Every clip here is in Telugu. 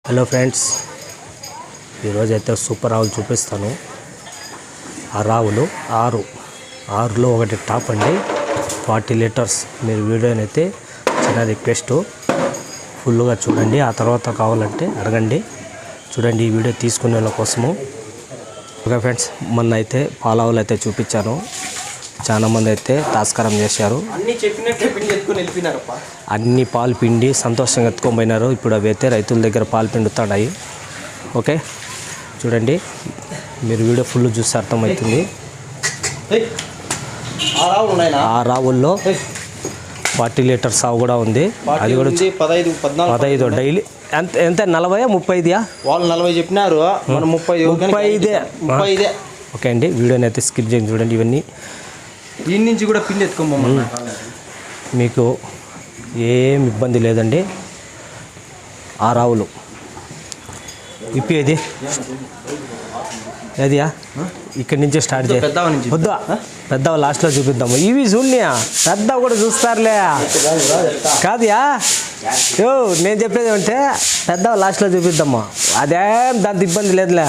హలో ఫ్రెండ్స్, ఈరోజైతే సూపర్ ఆవులు చూపిస్తాను. ఆ రావులు ఆరులో ఒకటి టాప్ అండి, 40 లీటర్స్. మీరు వీడియోనైతే చిన్న రిక్వెస్ట్ ఫుల్గా చూడండి, ఆ తర్వాత కావాలంటే అడగండి. చూడండి ఈ వీడియో తీసుకునే వాళ్ళ కోసము. ఓకే ఫ్రెండ్స్, మొన్న అయితే పాలావులు అయితే చూపించాను. చాలామంది అయితే తాస్కారం చేశారు, అన్ని పాలు పిండి సంతోషంగా ఎత్తుకొని పోయినారు. ఇప్పుడు అవి అయితే రైతుల దగ్గర పాలు పిండుతున్నాయి. ఓకే చూడండి, మీరు వీడియో ఫుల్ చూస్తే అర్థమవుతుంది. ఆ రావుల్లో 40 లీటర్స్ సాగు కూడా ఉంది. అది కూడా 15 డైలీ. ఎంత 40 35? వాళ్ళు 40 చెప్పినారు, మనం 35. ఓకే అండి, వీడియోని అయితే స్కిప్ చేయండి. చూడండి ఇవన్నీ దీని నుంచి కూడా పిండి ఎత్తుకోమన్నా, మీకు ఏం ఇబ్బంది లేదండి. ఆ రావులు ఇప్పేది ఏదియా ఇక్కడి నుంచే స్టార్ట్ చేయ. వద్దా పెద్ద లాస్ట్లో చూపిద్దాము. ఇవి చూడనియా, పెద్ద కూడా చూస్తారులే కాదుయా. నేను చెప్పేది అంటే పెద్ద లాస్ట్లో చూపిద్దాము, అదేం దాంతో ఇబ్బంది లేదులే.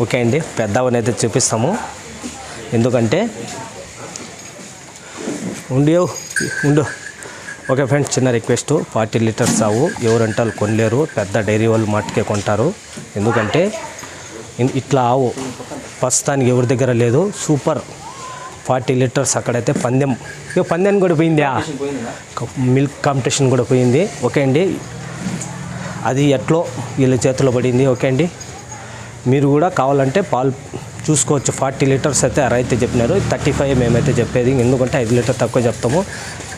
ఓకే అండి, పెద్దవని అయితే చూపిస్తాము. ఎందుకంటే ఉండు. ఓకే ఫ్రెండ్స్, చిన్న రిక్వెస్ట్, 40 లీటర్స్ సాగు ఎవరంటే వాళ్ళు కొనలేరు, పెద్ద డైరీ వాళ్ళు మాటకే కొంటారు. ఎందుకంటే ఇట్లా ఆవు ప్రస్తుతానికి ఎవరి దగ్గర లేదు. Super 40 litres. అక్కడైతే పందెం కూడా పోయింది, మిల్క్ కాంపిటీషన్ కూడా పోయింది. ఓకే అండి, అది ఎట్లో వీళ్ళ చేతిలో పడింది. ఓకే అండి, మీరు కూడా కావాలంటే పాలు చూసుకోవచ్చు. 40 లీటర్స్ అయితే రైతు చెప్పినారు, 35 మేమైతే చెప్పేది, ఎందుకంటే 5 లీటర్ తక్కువ చెప్తాము.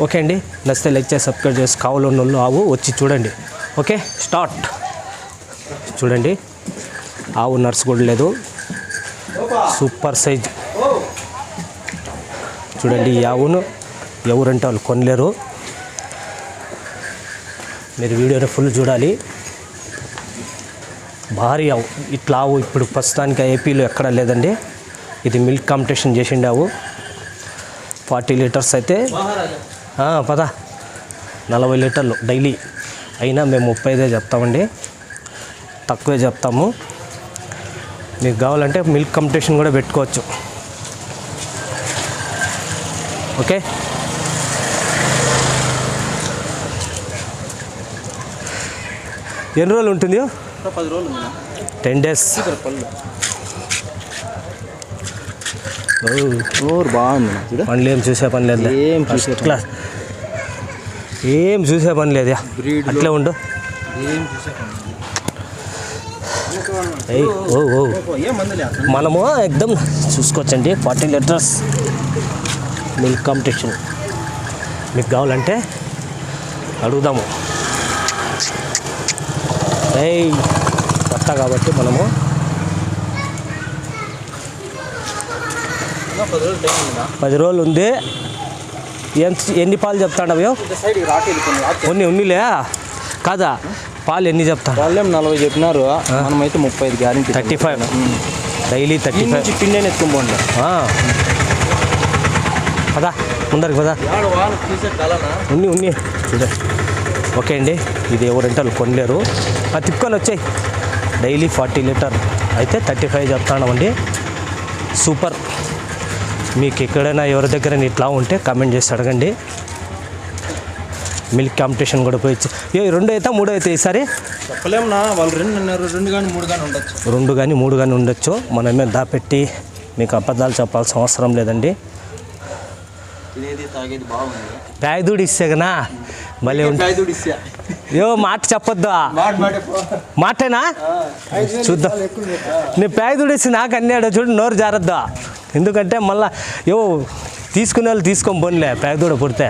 ఓకే అండి, నచ్చితే లైక్ చేసి సబ్స్క్రైబ్ చేసి కావాలన్న వాళ్ళు ఆవు వచ్చి చూడండి. Okay start. చూడండి ఆవు నర్స్ కూడా లేదు, సూపర్ సైజ్. చూడండి ఈ ఆవును ఎవరంటే వాళ్ళు కొనలేరు. మీరు వీడియోని ఫుల్ చూడాలి. భారీ ఆవు, ఇట్లా ఆవు ఇప్పుడు ప్రస్తుతానికి ఏపీలో ఎక్కడా లేదండి. ఇది మిల్క్ కాంపిటీషన్ చేసిండే ఆవు. 40 లీటర్స్ అయితే 40 లీటర్లు డైలీ. అయినా మేము 35 చెప్తామండి, తక్కువే చెప్తాము. మీకు కావాలంటే మిల్క్ కాంపిటీషన్ కూడా పెట్టుకోవచ్చు. ఓకే ఎన్ని రోజులు ఉంటుంది? 10 రోజులు, 10 days. బాగుంది. పని ఏం చూసే పని లేదు, క్లాస్ ఏం చూసే పని లేదు. అట్లే ఉండు. మనము ఎక్దమ్ చూసుకోవచ్చండి. 40 లీటర్స్ మిల్క్ కాంపిటీషన్. మీకు కావాలంటే అడుగుదాము. కొత్త కాబట్టి మనము 10 రోజులు ఉంది. ఎన్ని పాలు చెప్తాడవి? ఉన్నిలే కాదా, పాలు ఎన్ని చెప్తా? వాళ్ళేం 40 చెప్పినారు, మనమైతే 35 గ్యారెంటీ. 35 డైలీ. 35 పిండి ఎత్తుకోండి. పదా ముందరికి పదా, ఉన్ని చూడ. ఓకే అండి, ఇది ఎవరంటే వాళ్ళు కొనలేరు. తిప్పుకొని వచ్చాయి. డైలీ 40 లీటర్ అయితే 35 చెప్తామండి. సూపర్. మీకు ఎక్కడైనా ఎవరి దగ్గర ఇట్లా ఉంటే కామెంట్ చేసి అడగండి. మిల్క్ కాంపిటీషన్ కూడా పోయి 2 అయితే 3 అయితే ఈసారి చెప్పలేమన్నా. వాళ్ళు 2 అన్నారు, 2 కానీ 3 కానీ ఉండొచ్చు. 2 కానీ 3 కానీ ఉండొచ్చు. మనమే దాపెట్టి మీకు అబద్ధాలు చెప్పాల్సిన అవసరం లేదండి. ప్యాయదూడి ఇస్తేగనా మళ్ళీ మాట చెప్పొద్దా? మాటేనా? చూద్దాం. నేను ప్యాయదూడి ఇస్తే నాకు అన్నాడు చూడు, నోరు జారద్దా. ఎందుకంటే మళ్ళీ తీసుకునే వాళ్ళు తీసుకొని పోన్లే, ప్యాయదూడ పుడితే.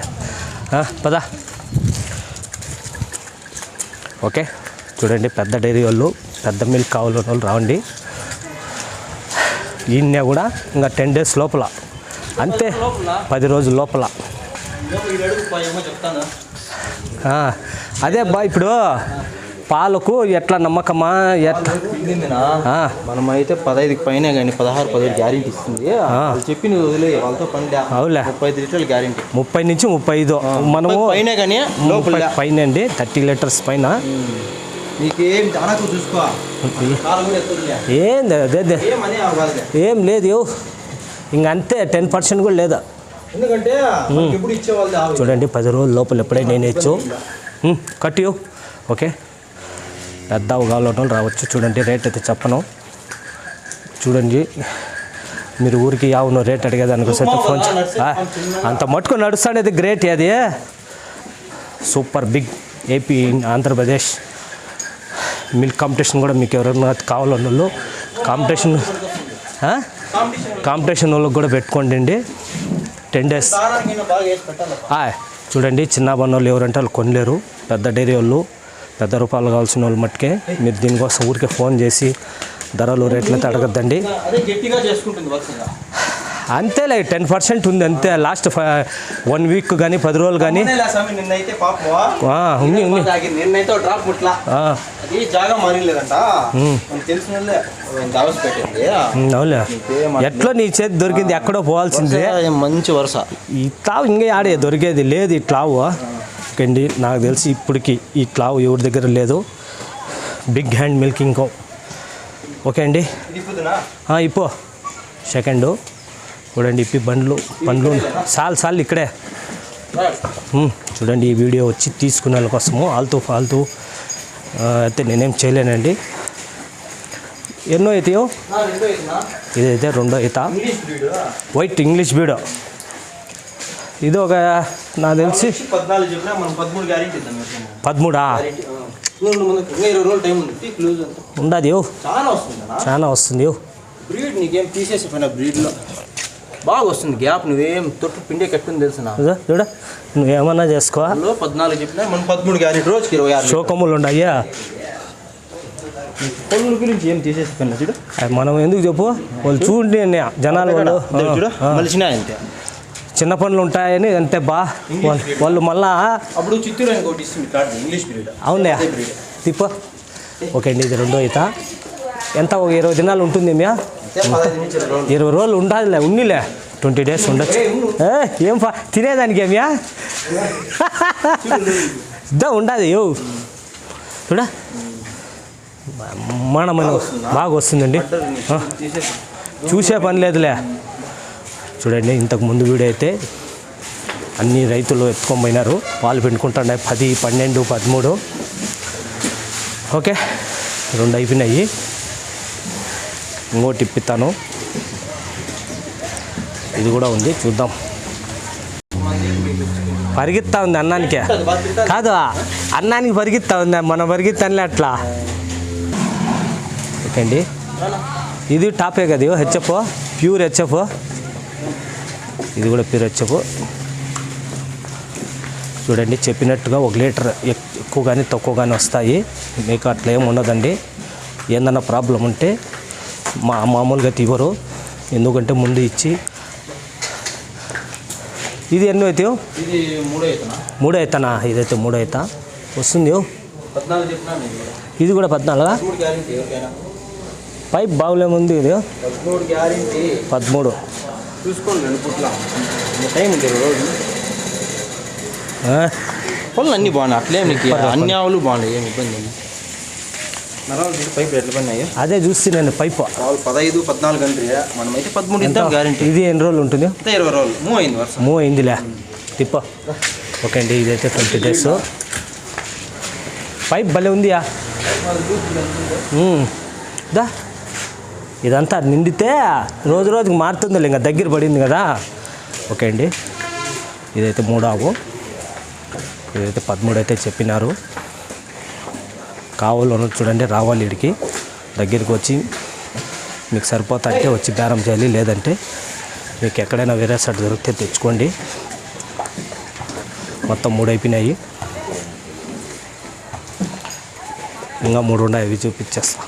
పదా. ఓకే చూడండి, పెద్ద డైరీ వాళ్ళు, పెద్ద మిల్క్ కావాలని వాళ్ళు రావండి. ఈయన కూడా ఇంకా 10 days లోపల, అంతే 10 రోజుల లోపల. అదే బా, ఇప్పుడు పాలకు ఎట్లా నమ్మకమా ఎట్లా మనమైతే 15కి పైన కానీ 16-17 గ్యారెంటీ ఇస్తుంది. వాళ్ళు చెప్పి నువ్వు వదిలే వాళ్ళతో పని అవులే 35 లీటర్లు గ్యారెంటీ 30 నుంచి 35 మనము పైన కానీ లోపల పైన అండి 30 లీటర్స్ పైన. నీకేం దానాకు చూసుకో ఏం లేదు ఇంక అంతే 10% కూడా లేదా. ఎందుకంటే ఎప్పుడు ఇచ్చేవాళ్ళు చూడండి 10 రోజుల లోపల ఎప్పుడైనా నేను ఇచ్చు కట్టియో. ఓకే పెద్ద అవగాహన రావచ్చు. చూడండి రేట్ అయితే చెప్పను. చూడండి మీరు ఊరికి యావును రేట్ అడిగేదానికి వస్తే ఫోన్ అంత మట్టుకు నడుస్తాడేది గ్రేట్. అది super big AP Andhra Pradesh milk competition కూడా మీకు ఎవరైనా కావాలన్న వాళ్ళు కాంపిటీషన్ వాళ్ళకి కూడా పెట్టుకోండి 10 days. చూడండి చిన్న బన్నోళ్ళు ఎవరంటే వాళ్ళు కొనలేరు. పెద్ద డైరీ వాళ్ళు పెద్ద రూపాయలు కావాల్సిన వాళ్ళు మట్టుకే మీరు దీనికోసం ఊరికే ఫోన్ చేసి ధరలు రేట్లు అయితే అడగద్దండి. అంతేలే 10% ఉంది అంతే. లాస్ట్ 1 వీక్ కానీ 10 రోజులు కానీ అవులే ఎట్లా నీ చేతి దొరికింది ఎక్కడో పోవాల్సిందే. మంచి వరుస ఈ తావు ఇంకా ఆడే దొరికేది లేదు. ఈ తావు ఓకేండి నాకు తెలిసి ఇప్పటికి ఈ తావు ఎవరి దగ్గర లేదు. బిగ్ హ్యాండ్ మిల్కింగ్ కో. ఓకే అండి ఇప్పో సెకండ్ చూడండి ఇప్పి పండ్లు సాల్ ఇక్కడే చూడండి. ఈ వీడియో వచ్చి తీసుకునే వాళ్ళ కోసము ఫాల్తూ అయితే నేనేం చేయలేనండి. ఎన్నో అవుతాయో ఇదైతే 2వ ఈత వైట్ ఇంగ్లీష్ బీడ్. ఇది ఒక నాకు తెలిసి 13 ఉండదు చాలా వస్తుంది. బ్రీడ్ నీకేం తీసేసిపోయిన బ్రీడ్లో బాగా వస్తుంది గ్యాప్. నువ్వేం తొట్టు పిండే కట్టుంది తెలుసు చూడ నువ్వేమన్నా చేసుకో. 14 చెప్పినా మనం 13 గ్యారెంటీ రోజుకి 26 షోకములు ఉన్నాయా. పనుల గురించి ఏం తీసేసిపోయినా చూడు. మనం ఎందుకు చెప్పు వాళ్ళు చూడండి జనాలు వాళ్ళు చూడు మలిసినా అంతే చిన్న పనులు ఉంటాయని అంతే వాళ్ళు మళ్ళా అప్పుడు చిత్తూరు ఇంకోటి ఇస్తుంది ఇంగ్లీష్ బ్రీడ్. అవునా తిప్ప. ఓకే అండి ఇది 2వ ఈత. ఎంత ఒక 20 దినాలు ఉంటుంది మ్యా 20 రోజులు ఉండాలిలే ఉన్నిలే 20 days ఉండొచ్చు. ఏం తినేదానికి ఏమియా ఉండదు చూడ మనమైన బాగా వస్తుందండి. చూసే పని లేదులే. చూడండి ఇంతకు ముందు వీడియో అయితే అన్ని రైతులు ఎత్తుకొని పోయినారు. పాలు పిండుకుంటున్నాయి 10, 12, 13. ఓకే 2 అయిపోయినాయి. ఇంకోటి ఇప్పిస్తాను. ఇది కూడా ఉంది చూద్దాం. పరిగెత్తా ఉంది అన్నానికే కాదు అన్నానికి పరిగెత్తా ఉంది. మనం పరిగెత్తానులే అట్లా. ఓకే అండి ఇది టాపే కదా హెచ్ఎఫ్ ప్యూర్ హెచ్ఎఫ్. ఇది కూడా ప్యూర్ హెచ్ఎఫ్. చూడండి చెప్పినట్టుగా 1 లీటర్ ఎక్కువ కానీ తక్కువ కానీ వస్తాయి. మీకు అట్లా ఏమి ఉండదండి. ఏందన్నా ప్రాబ్లం ఉంటే మామూలుగా తీవరు. ఎందుకంటే ముందు ఇచ్చి ఇది ఎన్నో అవుతాయో ఇది 3 అవుతానా. ఇదైతే 3 అవుతా వస్తుంది. ఇది కూడా 14 పైప్ బాగులేముంది. ఇది 13 చూసుకోండి. టైం ఉంది రోజు పళ్ళు అన్నీ బాగున్నాయి. అట్లేం నీకు అన్ని ఆవులు బాగున్నాయి. ఏమి ఇబ్బంది ఉంది. పైపు ఎట్లా పడినాయి అదే చూస్తే నేను పైపు 15-14 గంటలు మనమైతే 13 ఇద్దాం గ్యారెంటీ. ఇది ఎన్ని రోజులు ఉంటుంది? 20 రోజులు మూవ్ అయింది వర్షం. మూవ్ అయిందిలే తిప్ప. ఓకే అండి ఇదైతే 20 days. పైప్ భలే ఉందియా. దా ఇదంతా నిండితే రోజుకి మారుతుంది. ఇంకా దగ్గర పడింది కదా. ఓకే అండి ఇదైతే 3 ఆవు. ఇదైతే 13 అయితే చెప్పినారు. కావాలను చూడండి రావాలి ఇడికి దగ్గరికి వచ్చి మీకు సరిపోతుంటే వచ్చి బేరం చేయాలి. లేదంటే మీకు ఎక్కడైనా వేరే సైడ్ దొరికితే తెచ్చుకోండి. మొత్తం 3 అయిపోయినాయి. ఇంకా 3 ఉన్నాయి. అవి చూపించేస్తా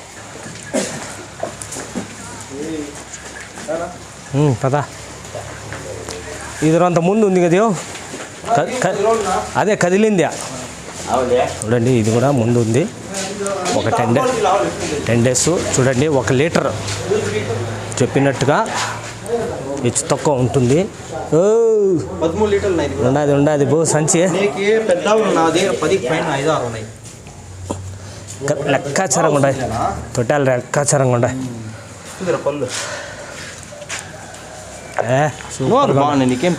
కదా. ఇది అంత ముందు ఉంది కదా అదే కదిలింది చూడండి. ఇది కూడా ముందు ఉంది. ఒక 10 డేస్ చూడండి. 1 లీటర్ చెప్పినట్టుగా హెచ్చు తక్కువ ఉంటుంది. 13 లీటర్లు ఉన్నది బో సంచి పెద్ద 10 పైన 5-6 ఉన్నాయి. లెక్కాచారంగా ఉన్నాయి, తొట్టాలు లెక్కాచారంగా ఉన్నాయి. పళ్ళు బాగున్నాయి. నీకేం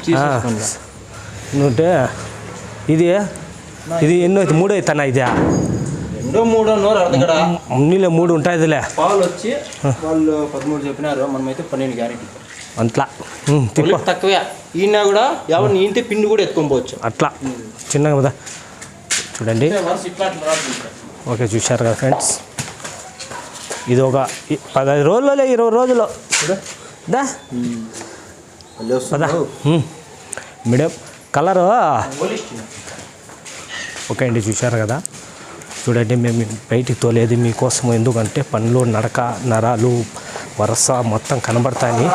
నువ్వుంటే ఇది ఎన్నో అయితే 3 అవుతానా? ఇది 2-3 నోరు అర్ధగడ నీళ్ళ 3 ఉంటాయిలే. పాలు వచ్చి వాళ్ళు 13 చెప్పినారు, మనమైతే 12 గ్యారెంటీ అట్లా తక్కువే. ఈయన కూడా ఎవరిని ఇంటి పిండి కూడా ఎత్తుకొని పోవచ్చు అట్లా చిన్నగా కదా. చూడండి ఓకే, చూశారు కదా ఫ్రెండ్స్. ఇది ఒక 15 రోజుల్లో 20 రోజుల్లో దా మీడియం కలరు. ఓకే అండి, చూశారు కదా. చూడండి మేము బయటికి తోలేదు మీకోసం, ఎందుకంటే పండ్లు నడక నరాలు వరస మొత్తం కనబడతాయి.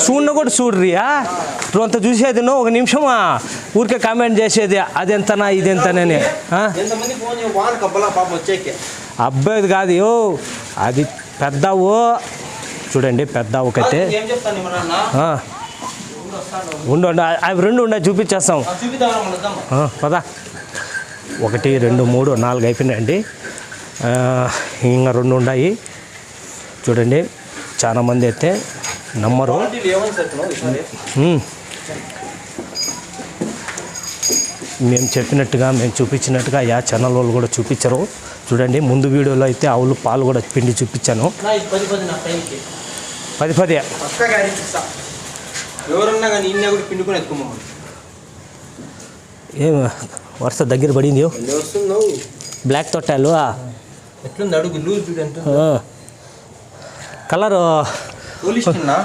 చూడ కూడా చూడ్రియా ఇప్పుడు అంత చూసేది నువ్వు 1 నిమిషమా ఊరికే కామెంట్ చేసేది అది ఎంతనా ఇది ఎంతనని. అబ్బాయిది కాదు అది పెద్దవు. చూడండి పెద్దవుకైతే ఉండు అవి 2 ఉన్నాయి, చూపించేస్తాం పదా. 1 2 3 4 అయిపోయినాయండి. ఇంకా 2 ఉన్నాయి. చూడండి చాలామంది అయితే నమ్మరు. మేము చెప్పినట్టుగా మేము చూపించినట్టుగా ఛానల్ వాళ్ళు కూడా చూపించరు. చూడండి ముందు వీడియోలో అయితే ఆవులు పాలు కూడా పిండి చూపించాను. 10 ఎవరన్నా కానీ ఇన్న కూడా పిండుకొని ఎత్తుకోమని. ఏం వరుస దగ్గర పడింది బ్లాక్ తొట్టాలు ఎట్లుంది అడుగు లూజ్ చూడు ఎంత కలరు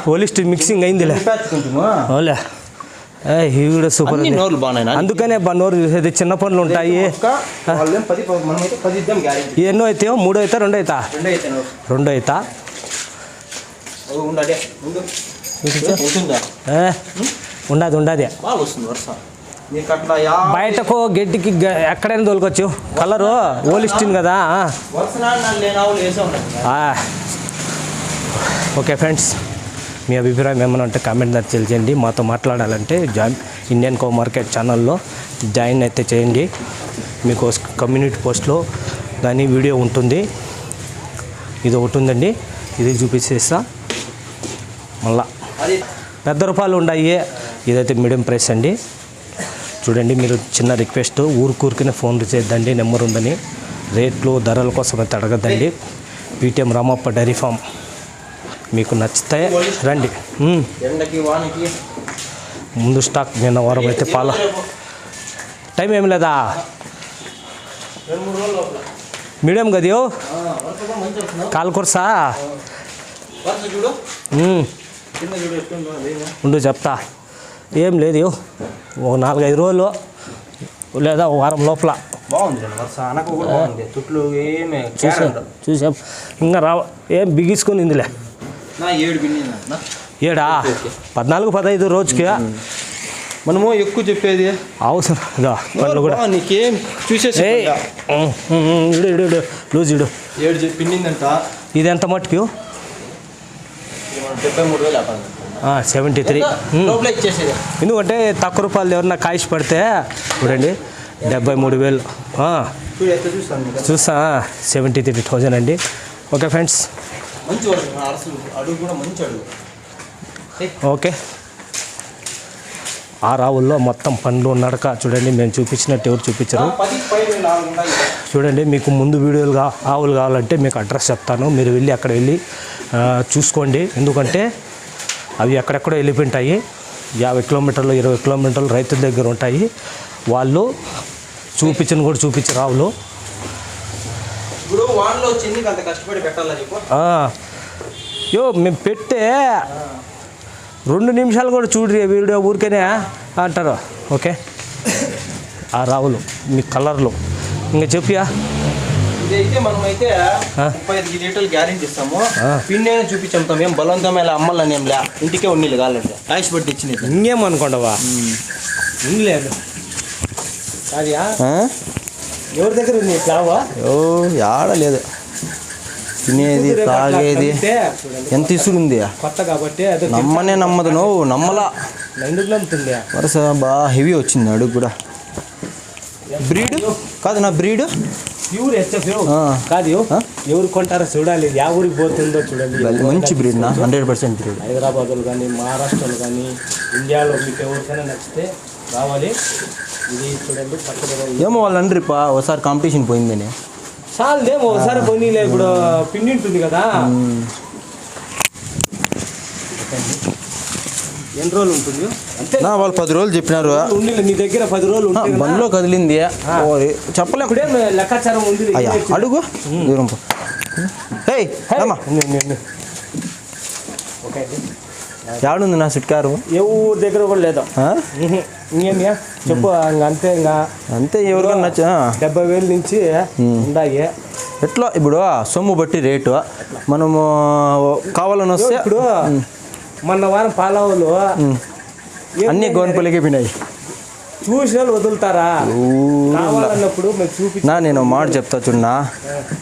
పోలిస్ట్ మిక్సింగ్ అయిందిలే. ఓలే ఇవి కూడా సూపర్. అందుకనే నోరు చూసేది చిన్న పనులు ఉంటాయి. ఎన్నో అయితే 3 అవుతా 2 అవుతా 2 అవుతా ఉండదు. బయటకు గడ్డికి ఎక్కడైనా తోలుకోవచ్చు. కలరు ఓలిస్టిన్ కదా. ఓకే ఫ్రెండ్స్, మీ అభిప్రాయం ఏమైనా ఉంటే కామెంట్ తెలియజేయండి. మాతో మాట్లాడాలంటే ఇండియన్ కో మార్కెట్ ఛానల్లో జాయిన్ అయితే చేయండి. మీకు కమ్యూనిటీ పోస్ట్లో దాని వీడియో ఉంటుంది. ఇది ఒకటి ఉందండి, ఇది చూపించేస్తా. మళ్ళా పెద్ద రూపాయలు ఉన్నాయి. ఇదైతే మీడియం ప్రైస్ అండి. చూడండి మీరు చిన్న రిక్వెస్ట్, ఊరికూరికినే ఫోన్ చేద్దండి, నెంబర్ ఉందని. రేట్లు ధరల కోసం అయితే అడగద్దండి. పీటీఎం రామప్ప డైరీ ఫామ్ మీకు నచ్చితే రండి. ముందు స్టాక్ నిన్న వారం అయితే పాల టైం ఏమి లేదా మీడియం కదో కాలు కొరసా ఉండు చెప్తా. ఏం లేదు ఓ 4-5 రోజులు లేదా ఓ వారం లోపల చూసాం. ఇంకా ఏం బిగించుకొని ఇందులే 7 14-15 రోజుకి మనము ఎక్కువ చెప్పేది అవసరం. పనులు కూడా నీకేం చూసేసి ఇడు లూజ్ ఇడు 7 పిండిందంట. ఇది ఎంత మట్టుకు 73. ఎందుకంటే తక్కువ రూపాయలు ఎవరన్నా కాయిష్ పడితే చూడండి 73,000 చూసా 73,000 అండి. Okay friends, okay. ఆ రావుల్లో మొత్తం పండ్లు నడక చూడండి. మేము చూపించినట్టు ఎవరు చూపించరు. చూడండి మీకు ముందు వీడియోలుగా ఆవులు కావాలంటే మీకు అడ్రస్ చెప్తాను. మీరు వెళ్ళి అక్కడ వెళ్ళి చూసుకోండి. ఎందుకంటే అవి ఎక్కడెక్కడో వెళ్ళిపోయింటాయి. 50 కిలోమీటర్లు 20 కిలోమీటర్లు రైతుల దగ్గర ఉంటాయి. వాళ్ళు చూపించను కూడా చూపించరు ఆవులు. మేము పెట్టే 2 నిమిషాలు కూడా చూడ్రి వీడియో ఊరికేనే అంటారు. ఓకే, ఆ రావులు మీ కలర్లు ఇంకా చెప్పియా. ఇదైతే మనమైతే 35 లీటర్లు గ్యారెంటీ ఇస్తాము. పిండి అయినా చూపించాం. ఏం బలవంతం ఇలా అమ్మాలని ఏం లే, ఇంటికే ఉన్నీళ్ళు కావాలంటే ఆయుష్ పట్టి ఇచ్చినది. ఇంకేమనుకోండవా లేదు. అదియా ఎవరి దగ్గర ఉంది ప్లావా? ఆడలేదు తినేది తాగేది ఎంత ఇసురుంది కొత్త కాబట్టి నమ్మనే నమ్మదు నువ్వు నమ్మలా ఎందుకు నమ్ముతుంది వరుస బాగా హెవీ వచ్చింది అడుగు కూడా. బ్రీడ్ కాదు నా బ్రీడ్ ప్యూర్ హెచ్ఎఫ్ కాదు ఎవరు కొంటారో చూడాలి, యా ఊరికి పోతుందో చూడండి. మంచి బ్రీడ్ నా 100% బ్రీడ్. హైదరాబాద్లో కానీ మహారాష్ట్రలో కానీ ఇండియాలో మీకు ఎవరికైనా నచ్చితే రావాలి. ఇది చూడండి పక్కన ఏమో వాళ్ళు అండ్రిపా ఒకసారి కాంపిటీషన్ పోయిందని చాలేమో ఒకసారి పోనీలే. ఇప్పుడు పిండి ఉంటుంది కదా, ఎన్ని రోజులు ఉంటుంది అంతే. వాళ్ళు 10 రోజులు చెప్పినారు. నీ దగ్గర 10 రోజులు బండిలో కదిలింది చెప్పలేం. ఇప్పుడే లెక్కాచారం ఉంది. అడుగు దూరం యాడుంది నా సిట్ కారు? ఎవరి దగ్గర కూడా లేదా. ఇంకేమియా చెప్పు. అంతే ఇంకా అంతే ఎవరికైనా నచ్చ 70,000 నుంచి ఉన్నాయి. ఎట్లా ఇప్పుడు సొమ్ము బట్టి రేటు మనము కావాలని వస్తే. ఇప్పుడు మొన్న వారం పాలవులు అన్ని గోన్పల్లికి పోయినాయి. చూసిన వదులుతారా? కావాలన్నప్పుడు నేను మాట చెప్తా చూడన్నా,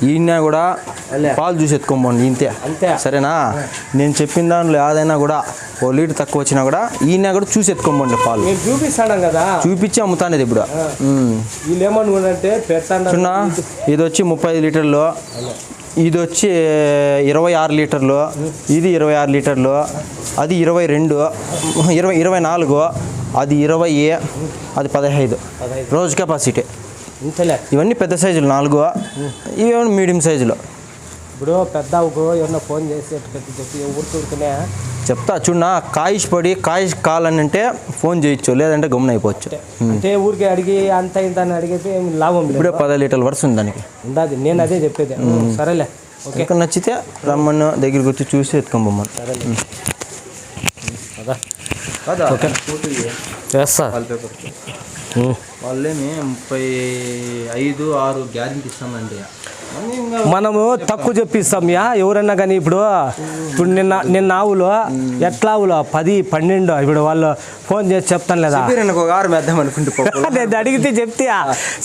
ఈయన కూడా పాలు చూసి ఎత్తుకోమండి ఇంతే సరేనా. నేను చెప్పిన దాంట్లో ఏదైనా కూడా 1 లీటర్ తక్కువ వచ్చినా కూడా ఈయన కూడా చూసి ఎత్తుకోమండి పాలు. చూపిస్తాను కదా, చూపించి అమ్ముతానేది ఇప్పుడు. వీళ్ళు ఏమనుకుంటే చూడన్నా ఇది వచ్చి 35 లీటర్లు, ఇది వచ్చి 26 లీటర్లు, ఇది 26 లీటర్లు, అది 22, 24, అది 20, అది 15 రోజు కెపాసిటీ. ఇవన్నీ పెద్ద సైజులు 4, ఇవేమో మీడియం సైజులు. ఇప్పుడు పెద్ద ఏమన్నా ఫోన్ చేసి చెప్పి ఊరుకుంటున్నా చెప్తా చూడన్నా. కాయిష్ పడి కాయిష్ కాలని అంటే ఫోన్ చేయొచ్చు, లేదంటే గమ్మున అయిపోవచ్చు. అంటే ఊరికి అడిగి అంత ఇంత అని అడిగితే లాభం. ఇప్పుడే 10 లీటర్ల వరుస ఉంది దానికి. ఉండదు, నేను అదే చెప్పేది. సరేలే, ఓకే. నచ్చితే రమ్మను, దగ్గరికి వచ్చి చూసి ఎత్తుకోమని. సరేలే ఓకే చేస్తా. వాళ్ళేమి 35-6 గ్యారెంటీ ఇస్తామండి. మనము తక్కువ చెప్పిస్తాం ఎవరన్నా కానీ. ఇప్పుడు నిన్న ఆవులు ఎట్లా ఆవులు 10-12 ఇప్పుడు వాళ్ళు ఫోన్ చేసి చెప్తాను లేదా, నేను అడిగితే చెప్తే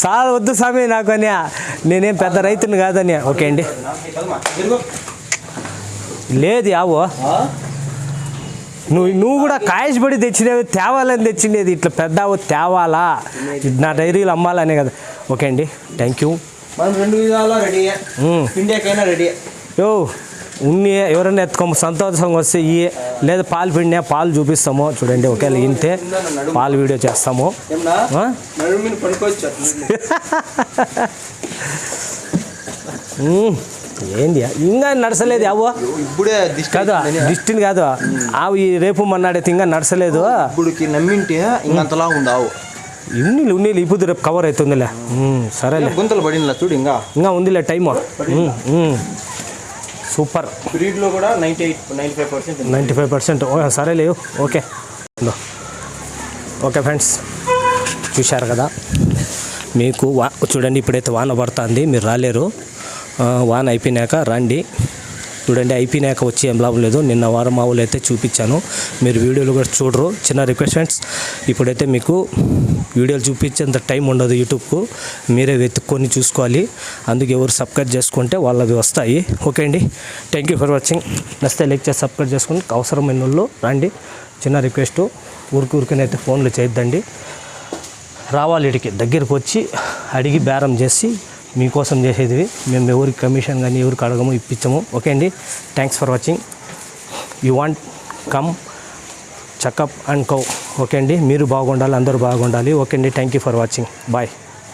చాలా వద్దు స్వామి నాకు అని, నేనేం పెద్ద రైతుని కాదని. ఓకే అండి, లేదు ఆవు నువ్వు కూడా కాయపడి తెచ్చినవి తేవాలని తెచ్చినది. ఇట్లా పెద్ద తేవాలా, నా డైరీలు అమ్మాలనే కదా. ఓకే అండి, థ్యాంక్ యూ. మనం 2 విధాలా రెడీ, పిండికైనా రెడీ. ఉన్ని ఎవరైనా ఎత్తుకోము సంతోషంగా వస్తే ఇవి, లేదా పాలు పిండి పాలు చూపిస్తాము చూడండి. ఒకవేళ ఇంతే పాలు వీడియో చేస్తాము. ఏంది ఇంకా నడసలేదు ఆవు ఇప్పుడే కాదు, దిష్టిని కాదు ఆవు. ఈ రేపు మొన్నాడైతే ఇంకా నడసలేదు. ఇప్పుడుకి నమ్మింటే ఇంకంతలా ఉంది ఆవు. ఉన్నీళ్ళు ఇప్పుడు రేపు కవర్ అవుతుందిలే. సరేలే, గుంతలు పడినలా చూడు, ఇంకా ఉందిలే టైము. సూపర్. బ్రీడ్లో కూడా 95%. సరేలే, ఓకే ఓకే ఫ్రెండ్స్, చూశారు కదా. మీకు చూడండి ఇప్పుడైతే వాన పడుతుంది, మీరు రాలేరు. వాన అయిపోయినాక రండి. చూడండి అయిపోయినాక వచ్చి ఏం లాభం లేదు. నిన్న వారం ఆవులు అయితే చూపించాను, మీరు వీడియోలు కూడా చూడరు. చిన్న రిక్వెస్ట్ ఫ్రెండ్స్, ఇప్పుడైతే మీకు వీడియోలు చూపించేంత టైం ఉండదు యూట్యూబ్కు, మీరే వెతుక్కొని చూసుకోవాలి. అందుకు ఎవరు సబ్స్క్రైబ్ చేసుకుంటే వాళ్ళవి వస్తాయి. ఓకే అండి, థ్యాంక్ యూ ఫర్ వాచింగ్. నచ్చితే లైక్ చేసి సబ్స్క్రైబ్ చేసుకుని అవసరమైన వాళ్ళు రండి. చిన్న రిక్వెస్ట్, ఊరికైతే ఫోన్లు చేయొద్దండి. రావాలి ఇడికి దగ్గరికి వచ్చి అడిగి బేరం చేసి మీకోసం చేసేది. మేము ఎవరికి కమిషన్ కానీ ఎవరికి అడగము, ఇప్పించము. ఓకే అండి, thanks for watching. You want come checkup and cow. Okay అండి, మీరు బాగుండాలి, అందరూ బాగుండాలి. ఓకే అండి, thank you for watching, bye.